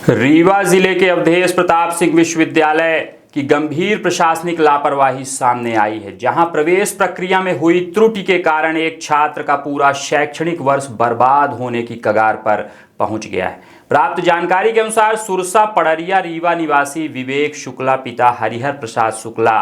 रीवा जिले के अवधेश प्रताप सिंह विश्वविद्यालय की गंभीर प्रशासनिक लापरवाही सामने आई है, जहां प्रवेश प्रक्रिया में हुई त्रुटि के कारण एक छात्र का पूरा शैक्षणिक वर्ष बर्बाद होने की कगार पर पहुंच गया है। प्राप्त जानकारी के अनुसार सुरसा पड़रिया रीवा निवासी विवेक शुक्ला पिता हरिहर प्रसाद शुक्ला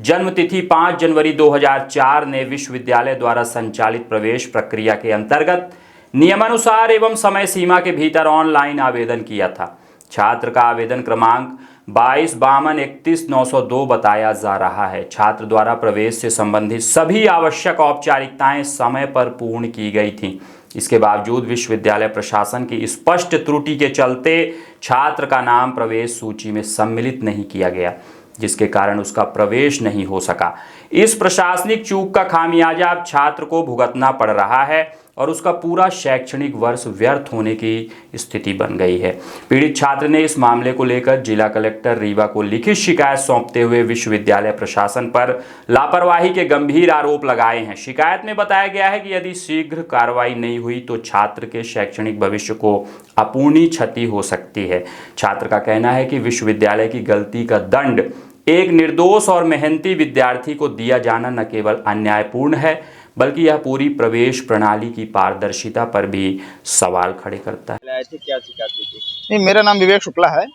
जन्म तिथि 5 जनवरी 2004 ने विश्वविद्यालय द्वारा संचालित प्रवेश प्रक्रिया के अंतर्गत नियमानुसार एवं समय सीमा के भीतर ऑनलाइन आवेदन किया था। छात्र का आवेदन क्रमांक 22-52-31-902 बताया जा रहा है। छात्र द्वारा प्रवेश से संबंधित सभी आवश्यक औपचारिकताएं समय पर पूर्ण की गई थीं। इसके बावजूद विश्वविद्यालय प्रशासन की स्पष्ट त्रुटि के चलते छात्र का नाम प्रवेश सूची में सम्मिलित नहीं किया गया, जिसके कारण उसका प्रवेश नहीं हो सका। इस प्रशासनिक चूक का खामियाजा अब छात्र को भुगतना पड़ रहा है और उसका पूरा शैक्षणिक वर्ष व्यर्थ होने की स्थिति बन गई है। पीड़ित छात्र ने इस मामले को लेकर जिला कलेक्टर रीवा को लिखित शिकायत सौंपते हुए विश्वविद्यालय प्रशासन पर लापरवाही के गंभीर आरोप लगाए हैं। शिकायत में बताया गया है कि यदि शीघ्र कार्रवाई नहीं हुई तो छात्र के शैक्षणिक भविष्य को अपूर्णीय क्षति हो सकती है। छात्र का कहना है कि विश्वविद्यालय की गलती का दंड एक निर्दोष और मेहनती विद्यार्थी को दिया जाना न केवल अन्यायपूर्ण है, बल्कि यह पूरी प्रवेश प्रणाली की पारदर्शिता पर भी सवाल खड़े करता है। क्या शिकायत थी? नहीं, मेरा नाम विवेक शुक्ला है।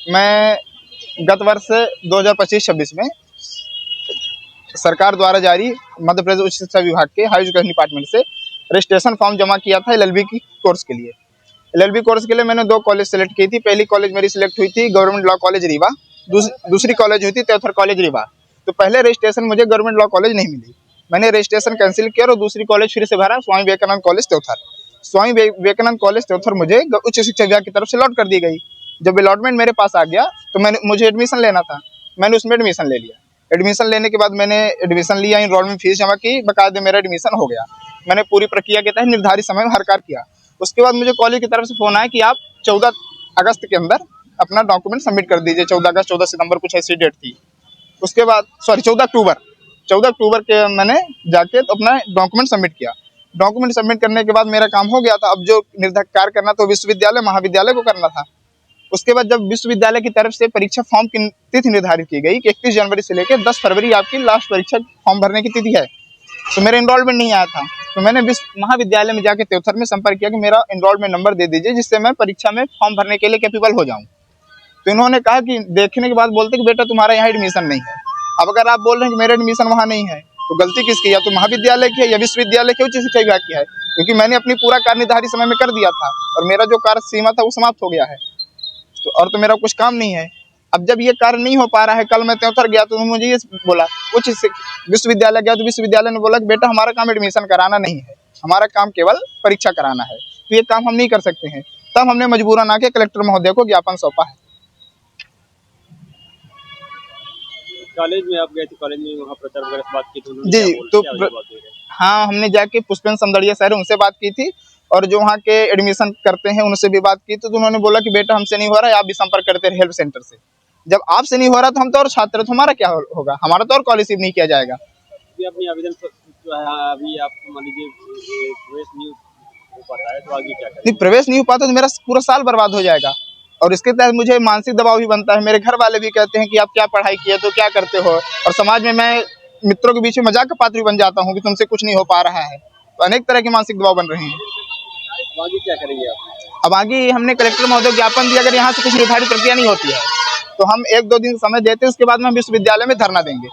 मैं गत वर्ष 2025-26 में सरकार द्वारा जारी मध्य प्रदेश उच्च शिक्षा विभाग के हायर एजुकेशन डिपार्टमेंट से रजिस्ट्रेशन फॉर्म जमा किया था एलएलबी की कोर्स के लिए। एलएलबी कोर्स के लिए मैंने 2 कॉलेज सेलेक्ट की थी। पहली कॉलेज मेरी सिलेक्ट हुई थी गवर्नमेंट लॉ कॉलेज रीवा, दूसरी कॉलेज हुई थी त्योथर कॉलेज रीवा। तो पहले रजिस्ट्रेशन मुझे गवर्नमेंट लॉ कॉलेज नहीं मिली, मैंने रजिस्ट्रेशन कैंसिल किया और दूसरी कॉलेज फिर से भरा, स्वामी विवेकानंद कॉलेज त्योथर। स्वामी विवेकानंद कॉलेज त्योथर मुझे उच्च शिक्षा विभाग की तरफ से अलॉट कर दी गई। जब अलॉटमेंट मेरे पास आ गया तो मुझे एडमिशन लेना था, मैंने उसमें एडमिशन ले लिया। एडमिशन लेने के बाद मैंने एडमिशन लिया, इनरोलमेंट फीस जमा की, बकायदे मेरा एडमिशन हो गया। मैंने पूरी प्रक्रिया के तहत निर्धारित समय में हर कार्य किया। उसके बाद मुझे कॉलेज की तरफ से फोन आया कि आप 14 अगस्त के अंदर अपना डॉक्यूमेंट सबमिट कर दीजिए। 14 अगस्त 14 सितंबर कुछ ऐसी डेट थी। उसके बाद 14 अक्टूबर के मैंने जाके अपना डॉक्यूमेंट सबमिट किया। डॉक्यूमेंट सबमिट करने के बाद मेरा काम हो गया था। अब जो निर्धारित कार्य करना तो विश्वविद्यालय महाविद्यालय को करना था। उसके बाद जब विश्वविद्यालय की तरफ से परीक्षा फॉर्म की तिथि निर्धारित की गई कि 31 जनवरी से लेकर 10 फरवरी आपकी लास्ट परीक्षा फॉर्म भरने की तिथि है, तो मेरा एनरोलमेंट नहीं आया था। तो मैंने महाविद्यालय में जाके त्योथर में संपर्क किया कि मेरा एनरोलमेंट नंबर दे दीजिए, जिससे मैं परीक्षा में फॉर्म भरने के लिए कैपेबल हो जाऊँ। तो इन्होंने कहा कि देखने के बाद बोलते कि बेटा तुम्हारा यहाँ एडमिशन नहीं है। अब अगर आप बोल रहे हैं कि मेरा एडमिशन वहाँ नहीं है तो गलती किसकी? या तो महाविद्यालय की है या विश्वविद्यालय की उच्च शिक्षा विभाग की है, क्योंकि मैंने अपनी पूरा कार्य निर्धारित समय में कर दिया था और मेरा जो कार्य सीमा था वो समाप्त हो गया है। तो और तो मेरा कुछ काम नहीं है। अब जब ये कार्य नहीं हो पा रहा है, कल मैं त्योथर गया तो मुझे ये बोला, उच्च विश्वविद्यालय गया तो विश्वविद्यालय ने बोला कि बेटा हमारा काम एडमिशन कराना नहीं है, हमारा काम केवल परीक्षा कराना है, तो ये काम हम नहीं कर सकते हैं। तब हमने मजबूरन आके कलेक्टर महोदय को ज्ञापन सौंपा है। कॉलेज में आप गए थे, कॉलेज में वहाँ प्रचार वगैरह से बात की थी जी, तो हाँ, हमने जाके पुष्पेंद्र समदड़िया सर उनसे बात की थी और जो वहाँ के एडमिशन करते हैं उनसे भी बात की, तो उन्होंने बोला कि बेटा हमसे नहीं हो रहा है, आप भी संपर्क करते रहे हेल्प सेंटर से। जब आपसे नहीं हो रहा तो हम तो और छात्र, तो हमारा क्या होगा, हमारा तो और कॉलेज नहीं किया जाएगा। अपनी आवेदन जो है अभी आपको मान लीजिए प्रवेश नहीं हो पाता है तो आगे क्या करें? नहीं, प्रवेश नहीं हो पाता तो मेरा पूरा साल बर्बाद हो जाएगा और इसके तहत मुझे मानसिक दबाव भी बनता है। मेरे घर वाले भी कहते हैं कि आप क्या पढ़ाई किए, तो क्या करते हो, और समाज में मैं मित्रों के बीच में मजाक का पात्र भी बन जाता हूँ कि तुमसे कुछ नहीं हो पा रहा है। तो अनेक तरह के मानसिक दबाव बन रहे हैं। आगे क्या करेंगे आप? अब आगे हमने कलेक्टर महोदय को ज्ञापन दिया, अगर यहाँ से कुछ निर्धारित प्रक्रिया नहीं होती है तो हम 1-2 दिन समय देते हैं, उसके बाद में हम विश्वविद्यालय में धरना देंगे।